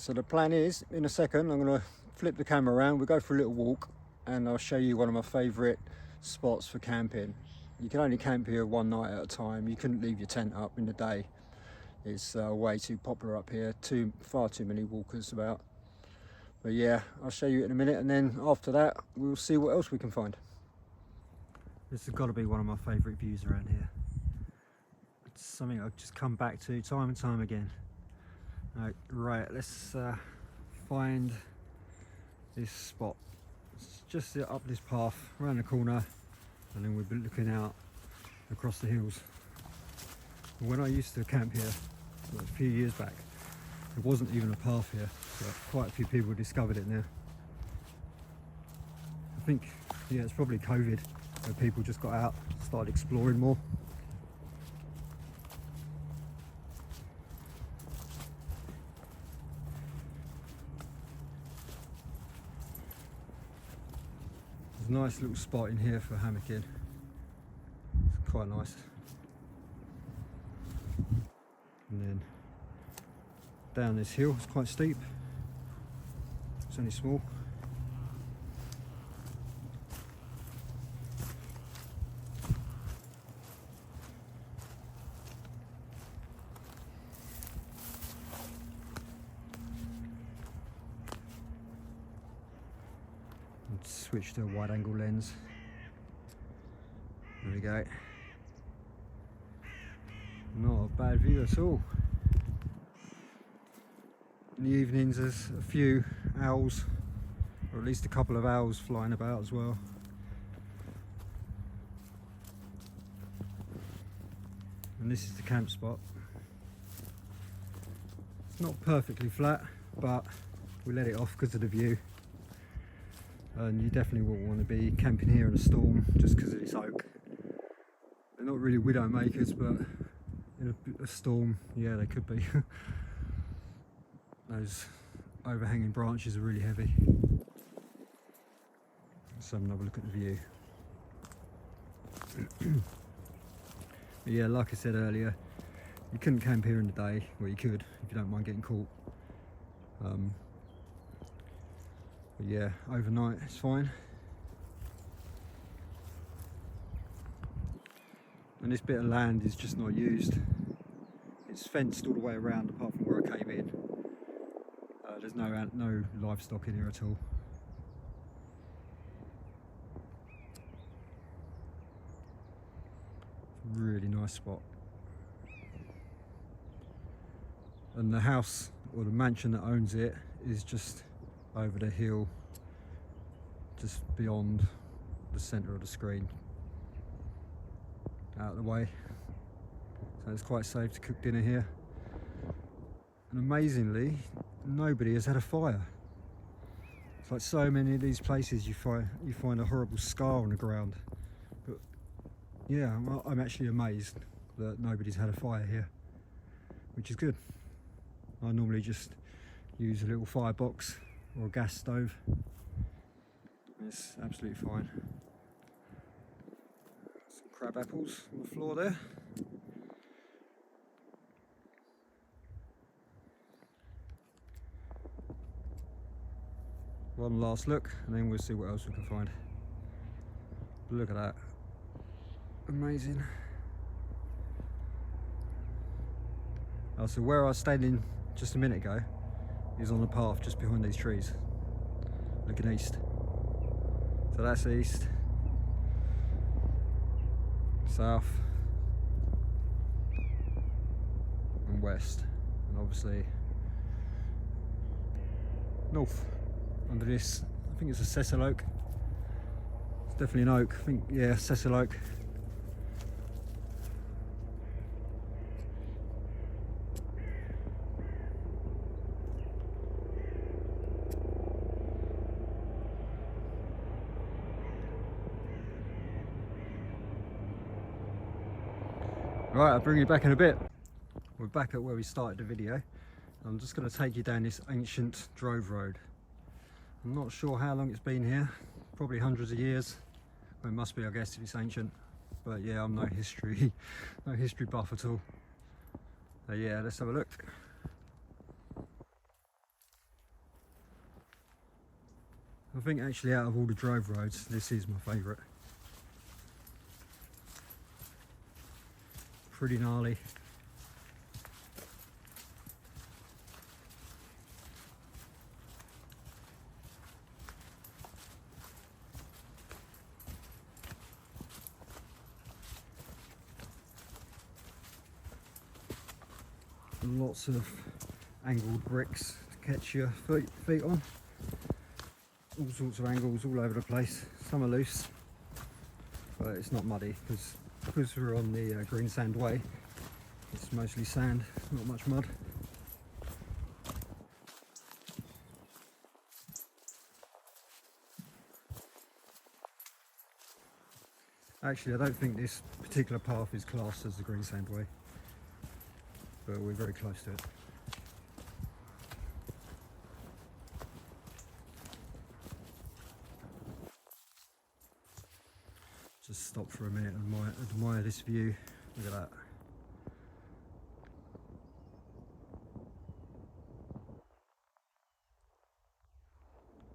So the plan is, in a second, I'm going to flip the camera around, we'll go for a little walk, and I'll show you one of my favourite spots for camping. You can only camp here one night at a time. You couldn't leave your tent up in the day. It's way too popular up here, far too many walkers about. But yeah, I'll show you it in a minute, and then after that, we'll see what else we can find. This has got to be one of my favourite views around here. It's something I've just come back to time and time again. Right, let's find this spot. It's just up this path, around the corner, and then we'll be looking out across the hills. When I used to camp here, a few years back, there wasn't even a path here, but quite a few people discovered it now. I think, yeah, it's probably COVID, where people just got out, started exploring more. There's a nice little spot in here for hammocking. It's quite nice. And then down this hill, it's quite steep. It's only small. Switch to a wide angle lens. There we go. Not a bad view at all. In the evenings there's a few owls, or at least a couple of owls flying about as well. And this is the camp spot. It's not perfectly flat, but we let it off because of the view. And you definitely wouldn't want to be camping here in a storm just because of this oak. They're not really widow makers, but in a storm, yeah, they could be. Those overhanging branches are really heavy. Let's have another look at the view. But yeah, like I said earlier, you couldn't camp here in the day. Well, you could if you don't mind getting caught. But yeah, overnight it's fine. And this bit of land is just not used. It's fenced all the way around apart from where I came in. There's no livestock in here at all. It's a really nice spot. And the house, or the mansion that owns it, is just over the hill, just beyond the centre of the screen, out of the way. So it's quite safe to cook dinner here. And amazingly, nobody has had a fire. It's like so many of these places you find a horrible scar on the ground. But yeah, I'm actually amazed that nobody's had a fire here, which is good. I normally just use a little firebox or a gas stove. It's absolutely fine. Some crab apples on the floor there. One last look and then we'll see what else we can find. Look at that. Amazing. Oh, so where I was standing just a minute ago is on the path just behind these trees, looking east. So that's east, south and west, and obviously north under this. I think it's a sessile oak. It's definitely an oak. I think, yeah, sessile oak. Right, I'll bring you back in a bit. We're back at where we started the video. I'm just going to take you down this ancient drove road. I'm not sure how long it's been here, probably hundreds of years. Well, it must be, I guess, if it's ancient. But yeah, I'm no history buff at all. So yeah, let's have a look. think actually out of all the drove roads, this is my favourite. Pretty gnarly. Lots of angled bricks to catch your feet on. All sorts of angles all over the place. Some are loose, but it's not muddy because we're on the green sand way. It's mostly sand, not much mud. Actually, I don't think this particular path is classed as the green sand way, but we're very close to it. Just stop for a minute and admire this view. Look at that.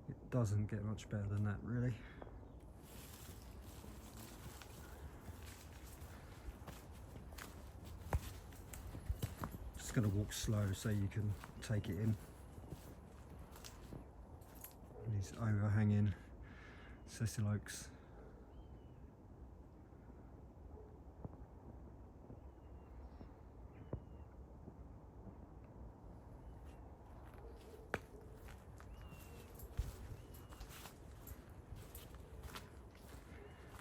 It doesn't get much better than that, really. Just going to walk slow so you can take it in. These overhanging sessile oaks.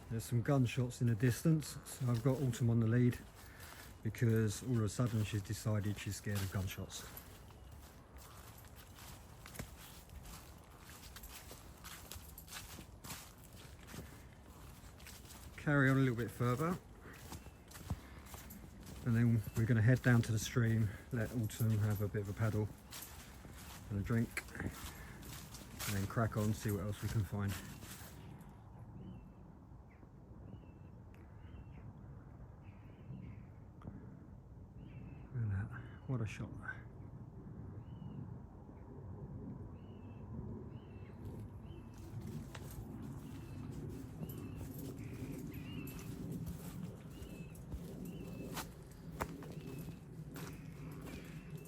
There's some gunshots in the distance, so I've got Autumn on the lead because all of a sudden she's decided she's scared of gunshots. Carry on a little bit further and then we're going to head down to the stream, let Autumn have a bit of a paddle and a drink, and then crack on, see what else we can find. What a shot.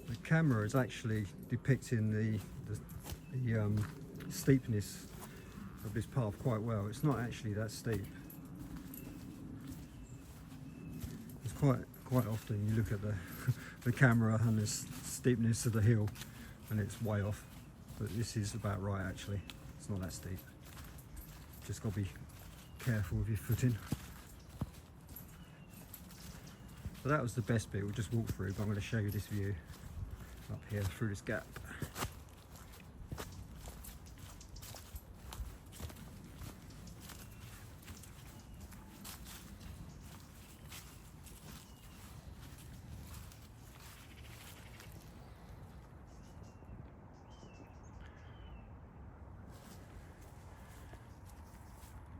The camera is actually depicting the steepness of this path quite well. It's not actually that steep. It's quite often you look at the camera and the steepness of the hill and it's way off, but this is about right actually. It's not that steep. Just got to be careful with your footing. So that was the best bit. We'll just walk through, but I'm going to show you this view up here through this gap.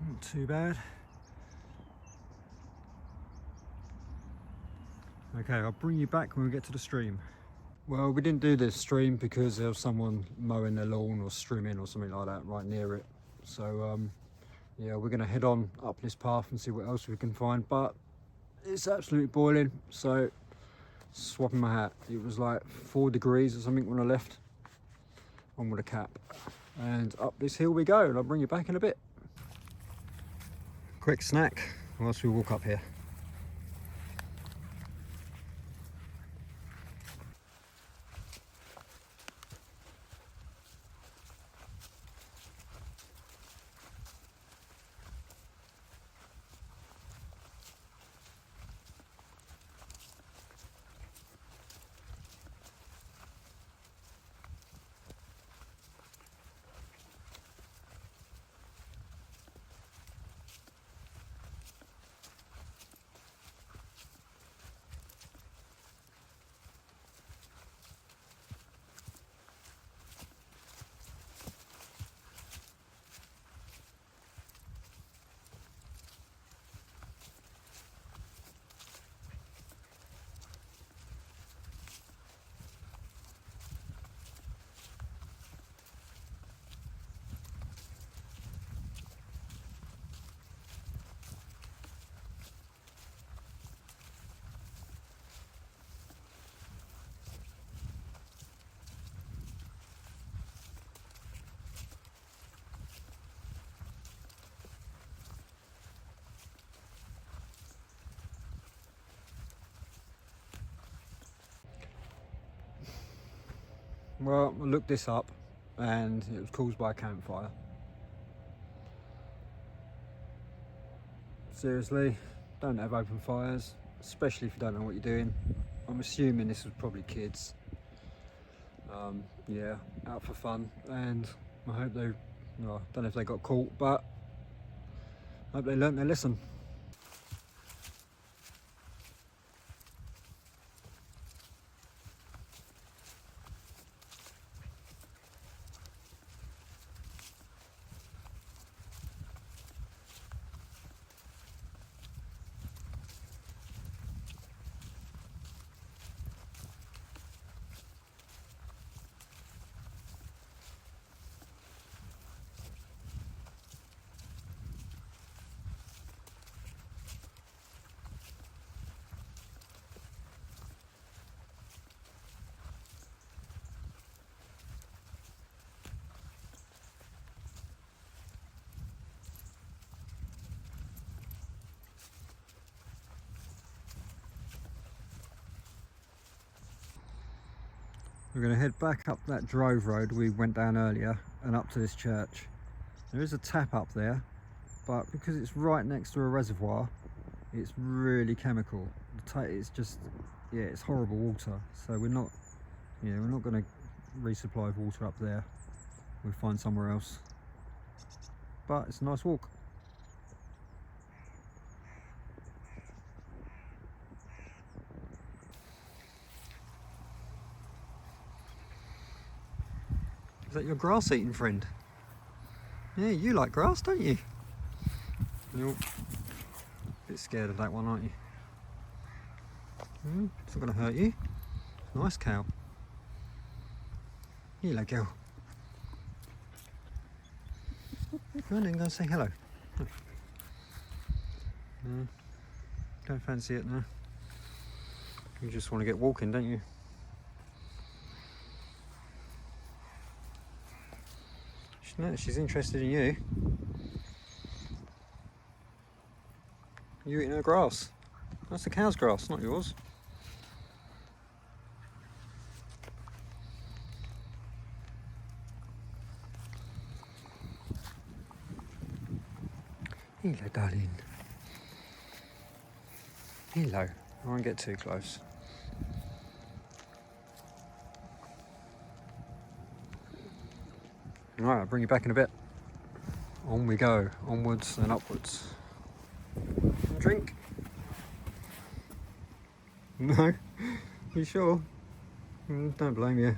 Not too bad. Okay, I'll bring you back when we get to the stream. Well, we didn't do this stream because there was someone mowing their lawn or strimming or something like that right near it. So yeah, we're going to head on up this path and see what else we can find, but it's absolutely boiling, so swapping my hat. It was like 4 degrees or something when I left. On with a cap. And up this hill we go, and I'll bring you back in a bit. Quick snack whilst we walk up here. Well, I looked this up and it was caused by a campfire. Seriously, don't have open fires, especially if you don't know what you're doing. I'm assuming this was probably kids. Yeah, out for fun, and I hope they, well, I don't know if they got caught, but I hope they learnt their lesson. We're going to head back up that drove road we went down earlier and up to this church. There is a tap up there, but because it's right next to a reservoir, it's really chemical. It's just, yeah, it's horrible water. So we're not going to resupply with water up there. We'll find somewhere else. But it's a nice walk. Is that your grass eating friend? Yeah, you like grass, don't you? You're a bit scared of that one, aren't you? It's not going to hurt you. Nice cow. Hello, girl. Go on then, go and say hello. No, don't fancy it now. You just want to get walking, don't you? No, she's interested in you. You're eating her grass. That's the cow's grass, not yours. Hello, darling. Hello. I won't get too close. Alright, I'll bring you back in a bit. On we go, onwards and upwards. Drink? No? You sure? Don't blame you.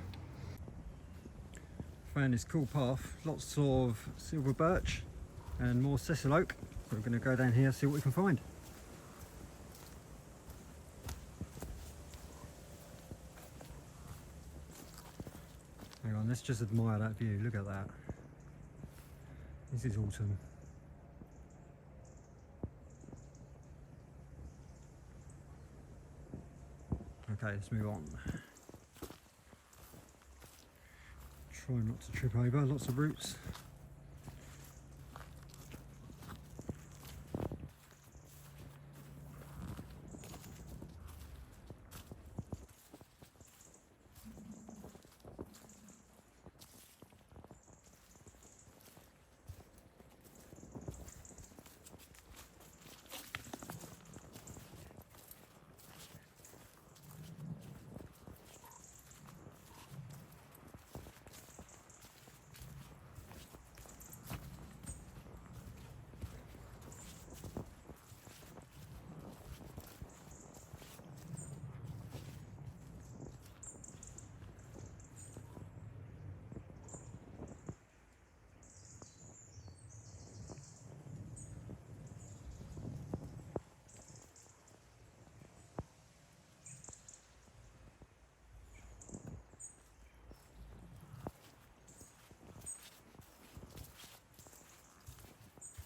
Found this cool path, lots of silver birch and more sessile oak. So we're going to go down here, see what we can find. Hang on, let's just admire that view. Look at that. This is autumn. Okay, let's move on. Try not to trip over, lots of roots.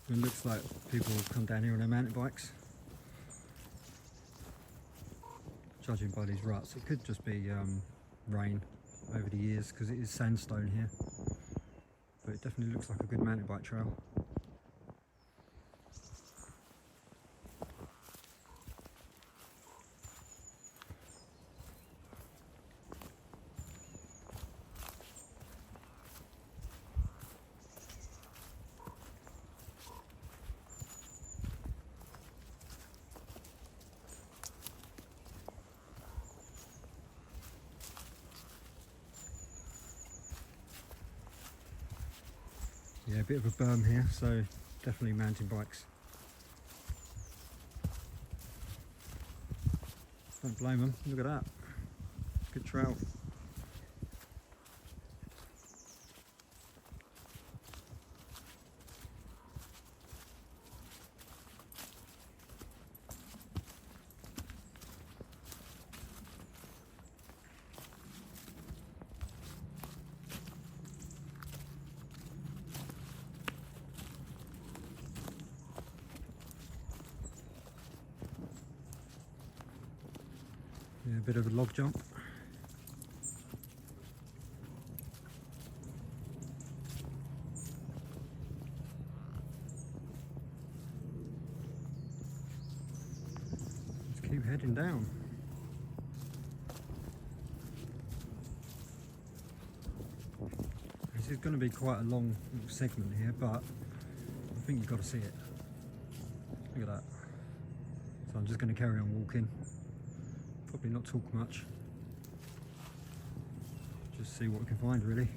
It looks like people have come down here on their mountain bikes. Judging by these ruts, it could just be rain over the years because it is sandstone here. But it definitely looks like a good mountain bike trail. Yeah, a bit of a berm here, so definitely mountain bikes. Don't blame them. Look at that. Good trail. Yeah, a bit of a log jump. Just keep heading down. This is going to be quite a long little segment here, but I think you've got to see it. Look at that. So I'm just going to carry on walking. Probably not talk much. Just see what we can find, really.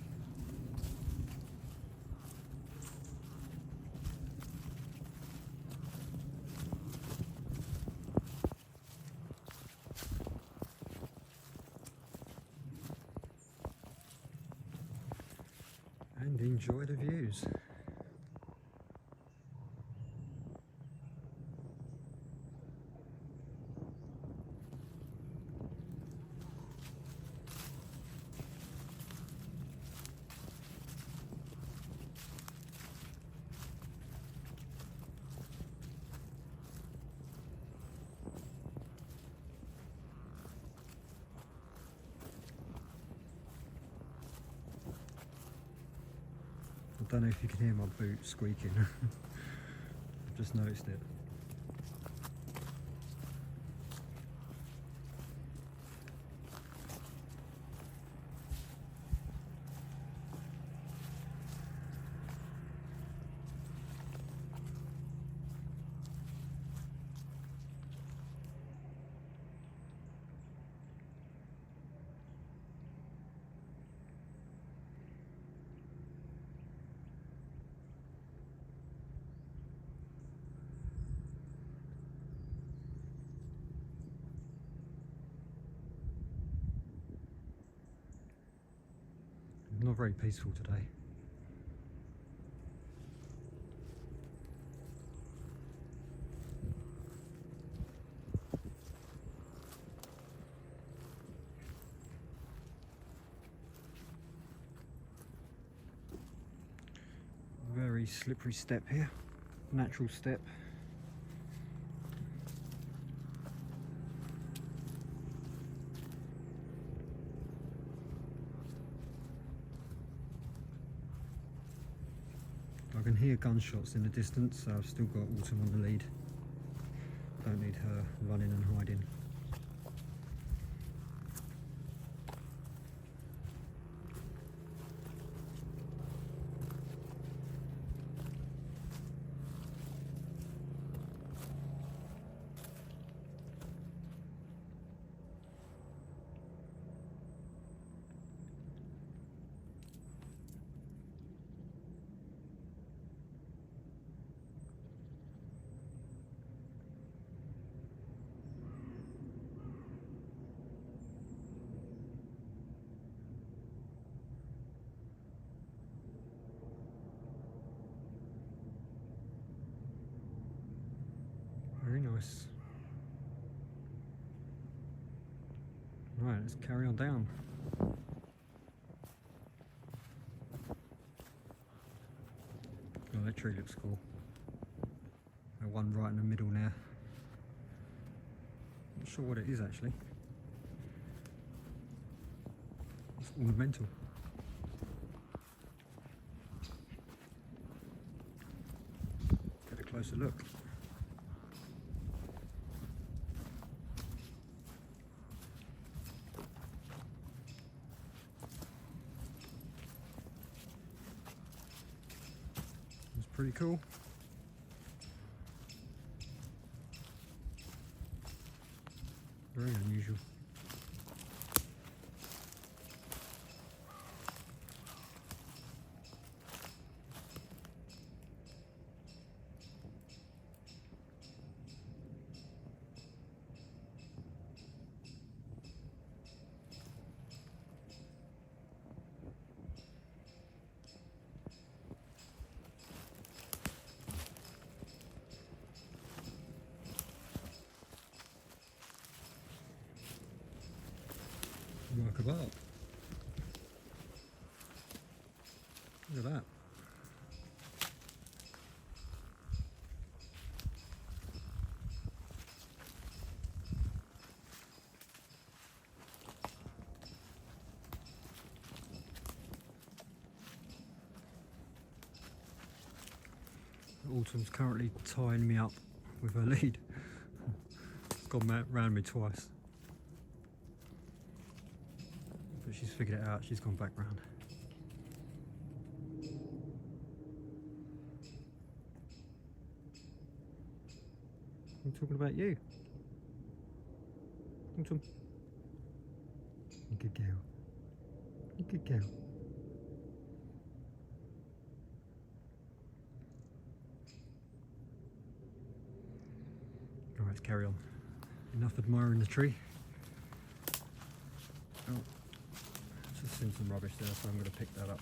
And enjoy the views. I don't know if you can hear my boot squeaking. I've just noticed it. Not very peaceful today. Very slippery step here, natural step. I can hear gunshots in the distance, so I've still got Autumn on the lead. Don't need her running and hiding. Very nice. Right, let's carry on down. Oh, that tree looks cool. That one right in the middle now. Not sure what it is actually. It's ornamental. Get a closer look. Pretty cool. Very unusual. work of art. Look at that. Autumn's currently tying me up with her lead. It's gone round me twice. But she's figured it out, she's gone back round. I'm talking about you. Autumn. You good girl. You good girl. Alright, let's carry on. Enough admiring the tree. Oh, just seen some rubbish there, so I'm going to pick that up.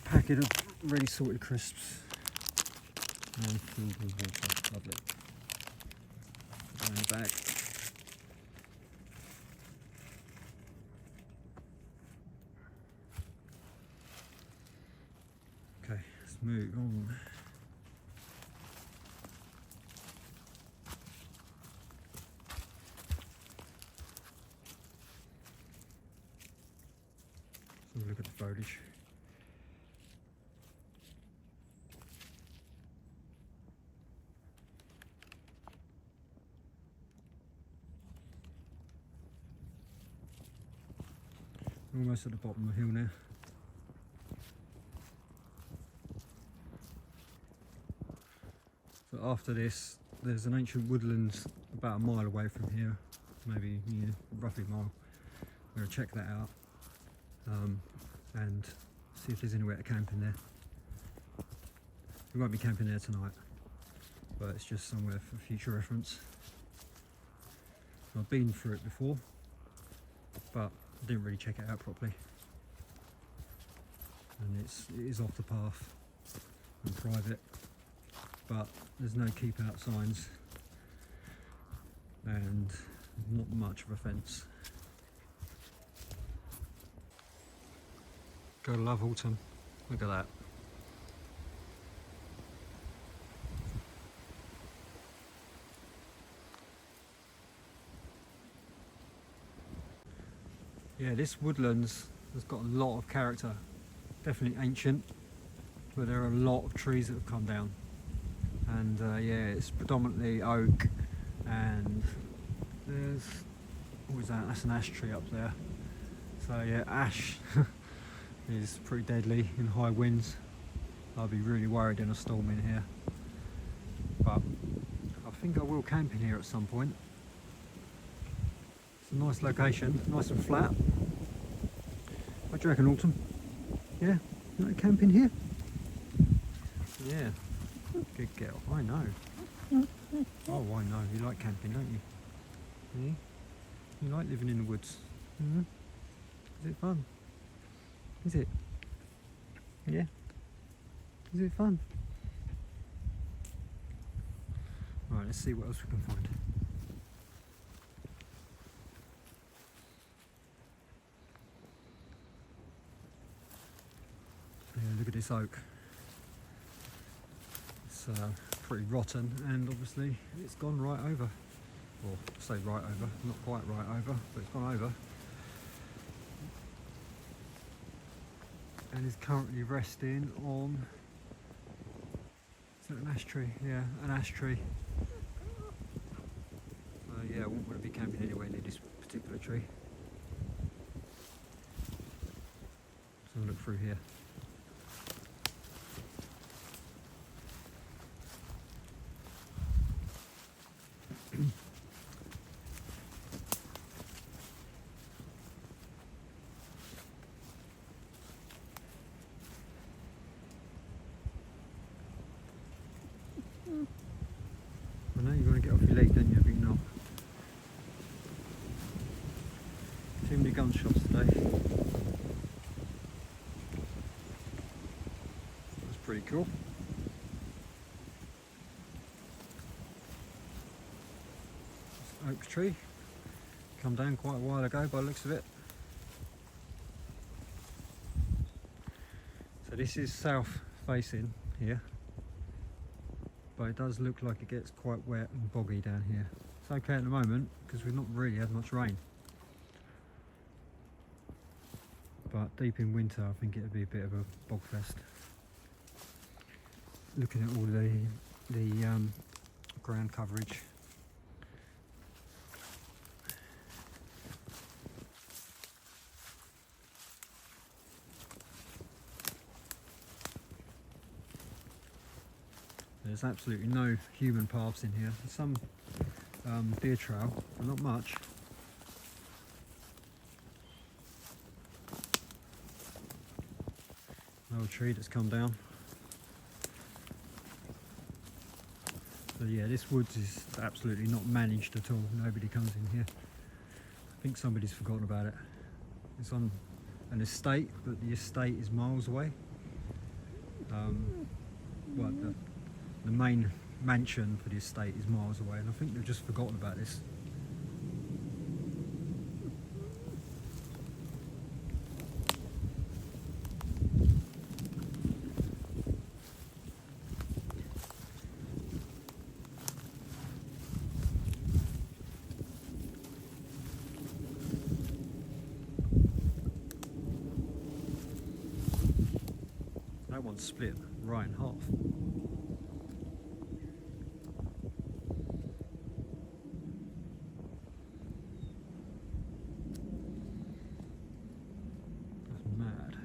Packet of ready sorted crisps and filled with water. Lovely. Put that in the bag. Okay, let's move on. Look at the foliage. Almost at the bottom of the hill now. So after this, there's an ancient woodland about a mile away from here, maybe roughly a mile. I'm going to check that out. And see if there's anywhere to camp in there. We won't be camping there tonight, but it's just somewhere for future reference. I've been through it before, but I didn't really check it out properly. And it is off the path and private, but there's no keep out signs and not much of a fence. Gotta love autumn. Look at that. Yeah, this woodlands has got a lot of character. Definitely ancient, but there are a lot of trees that have come down. And yeah, it's predominantly oak, and there's, what is that? That's an ash tree up there. So yeah, ash is pretty deadly in high winds. I'll be really worried in a storm in here. But I think I will camp in here at some point. It's a nice location, nice and flat. What do you reckon, Autumn? Yeah? You like camping here? Yeah. Good girl, I know. Oh, I know. You like camping, don't you? Yeah? You like living in the woods? Mm-hmm. Is it fun? Is it? Yeah? Is it fun? Alright, let's see what else we can find. Yeah, look at this oak. It's pretty rotten, and obviously it's gone right over. Or say right over, not quite right over, but it's gone over. And is currently resting on, is that an ash tree? Yeah, an ash tree. Yeah, I wouldn't want to be camping anywhere near this particular tree. Let's have a look through here. I know you want to get off your leg, don't you, big knob? Too many gunshots today. That's pretty cool. Oak tree. come down quite a while ago by the looks of it. So this is south facing here, but it does look like it gets quite wet and boggy down here. It's okay at the moment because we've not really had much rain, but deep in winter I think it'll be a bit of a bog fest. Looking at all the ground coverage. There's absolutely no human paths in here. There's some deer trail, but not much. Another tree that's come down. So yeah, this woods is absolutely not managed at all. Nobody comes in here. I think somebody's forgotten about it. It's on an estate, but the estate is miles away. Well, the main mansion for the estate is miles away, and I think they've just forgotten about this. That one's split right in half. That's mad.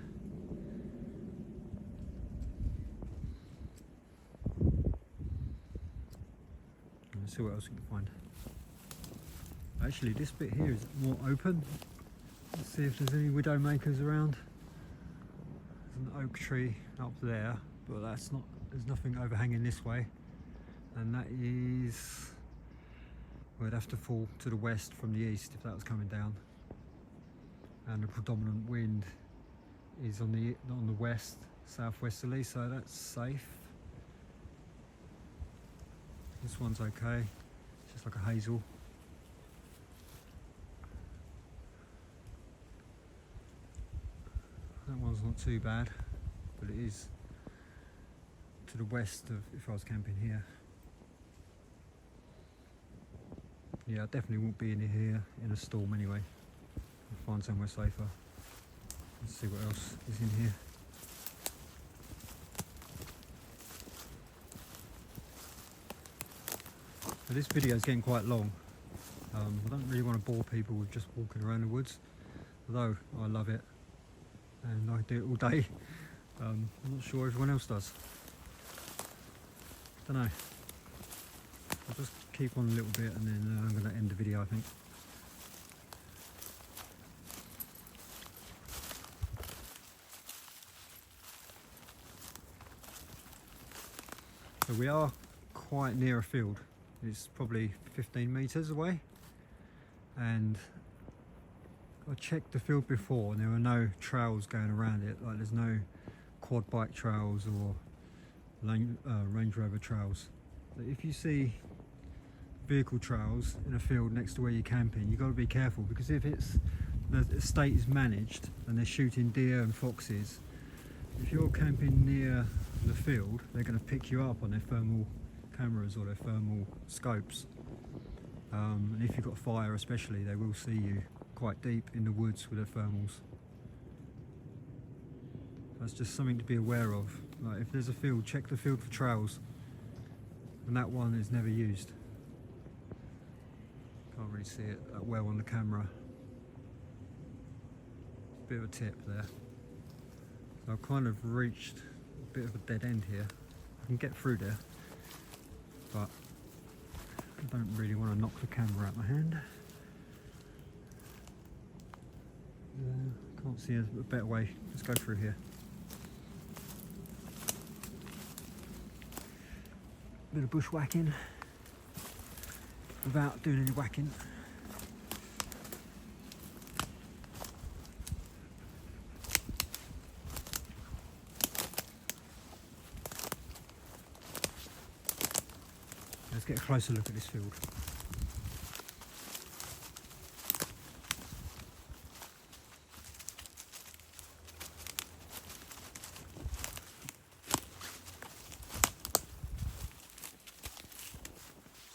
Let's see what else we can find. Actually, this bit here is more open. Let's see if there's any widow makers around. There's an oak tree up there, but that's not, there's nothing overhanging this way, and that is, well, it'd have to fall to the west from the east if that was coming down, and the predominant wind is on the west, southwesterly, so that's safe. This one's okay, it's just like a hazel. That one's not too bad, but it is to the west of if I was camping here. Yeah, I definitely won't be in here in a storm anyway. I'll find somewhere safer. Let's see what else is in here. So this video is getting quite long. I don't really want to bore people with just walking around the woods, although I love it and I do it all day. I'm not sure everyone else does. Don't know. I'll just keep on a little bit and then I'm going to end the video, I think. So we are quite near a field. It's probably 15 metres away, and I checked the field before and there were no trails going around it, like there's no quad bike trails or Range Rover trails. But if you see vehicle trails in a field next to where you're camping, you've got to be careful, because if it's the estate is managed and they're shooting deer and foxes, if you're camping near the field, they're going to pick you up on their thermal cameras or their thermal scopes, and if you've got fire especially, they will see you quite deep in the woods with their thermals. That's just something to be aware of. Like, if there's a field, check the field for trails, and that one is never used. Can't really see it that well on the camera. Bit of a tip there. So I've kind of reached a bit of a dead end here. I can get through there, but I don't really want to knock the camera out my hand. Can't see a better way. Let's go through here. Bit of bushwhacking without doing any whacking. Let's get a closer look at this field.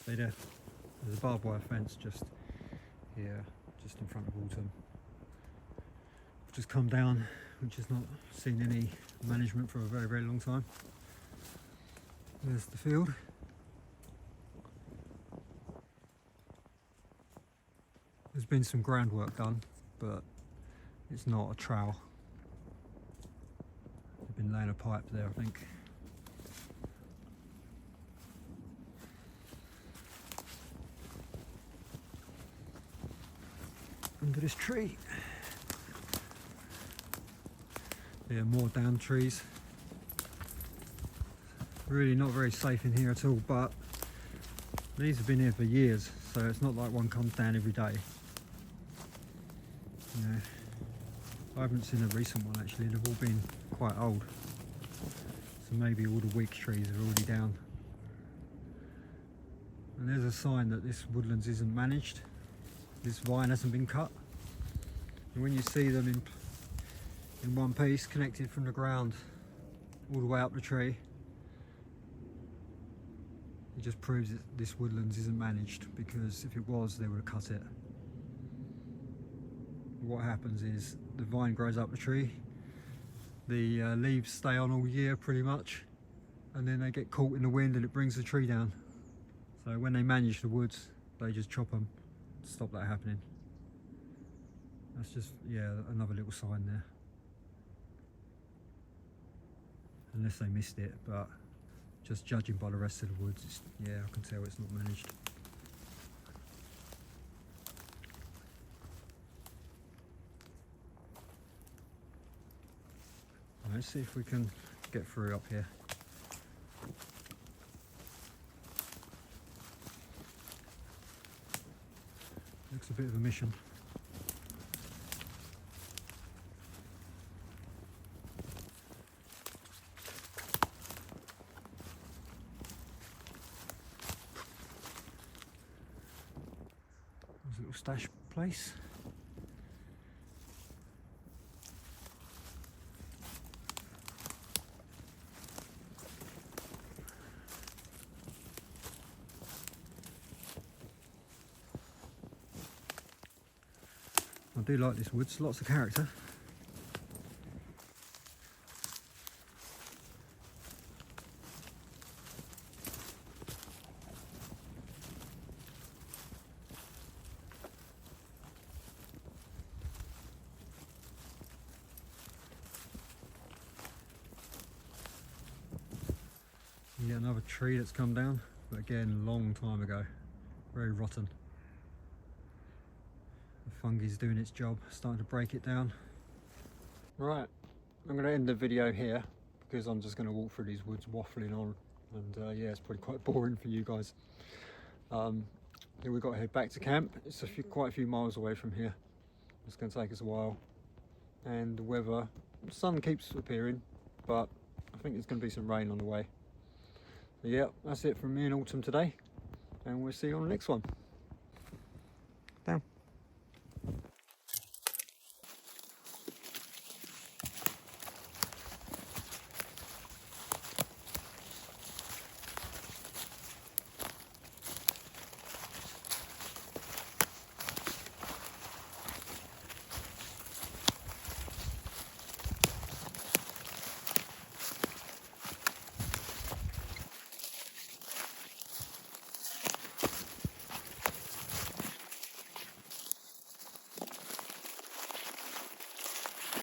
There's a barbed wire fence just here, just in front of Autumn. I've just come down, which has not seen any management for a very, very long time. There's the field. There's been some groundwork done, but it's not a trowel. They've been laying a pipe there, I think. Under this tree. Yeah, more down trees. Really not very safe in here at all, but these have been here for years, so it's not like one comes down every day. You know, I haven't seen a recent one actually, they've all been quite old. So maybe all the weak trees are already down. And there's a sign that this woodlands isn't managed. This vine hasn't been cut. And when you see them in one piece, connected from the ground all the way up the tree, it just proves that this woodlands isn't managed, because if it was, they would have cut it. What happens is the vine grows up the tree, the leaves stay on all year pretty much, and then they get caught in the wind and it brings the tree down. So when they manage the woods, they just chop them to stop that happening. That's just, yeah, another little sign there. Unless they missed it, but just judging by the rest of the woods, yeah, I can tell it's not managed. Let's see if we can get through up here. Looks a bit of a mission. There's a little stash place. I do like this woods, lots of character. Yeah, another tree that's come down, but again, long time ago, very rotten. Fungi's doing its job, starting to break it down. Right, I'm going to end the video here because I'm just going to walk through these woods waffling on, and yeah, it's probably quite boring for you guys. Yeah, we've got to head back to camp. It's quite a few miles away from here. It's going to take us a while, and the weather, the sun keeps appearing, but I think there's going to be some rain on the way. So yeah, that's it from me and Autumn today, and we'll see you on the next one.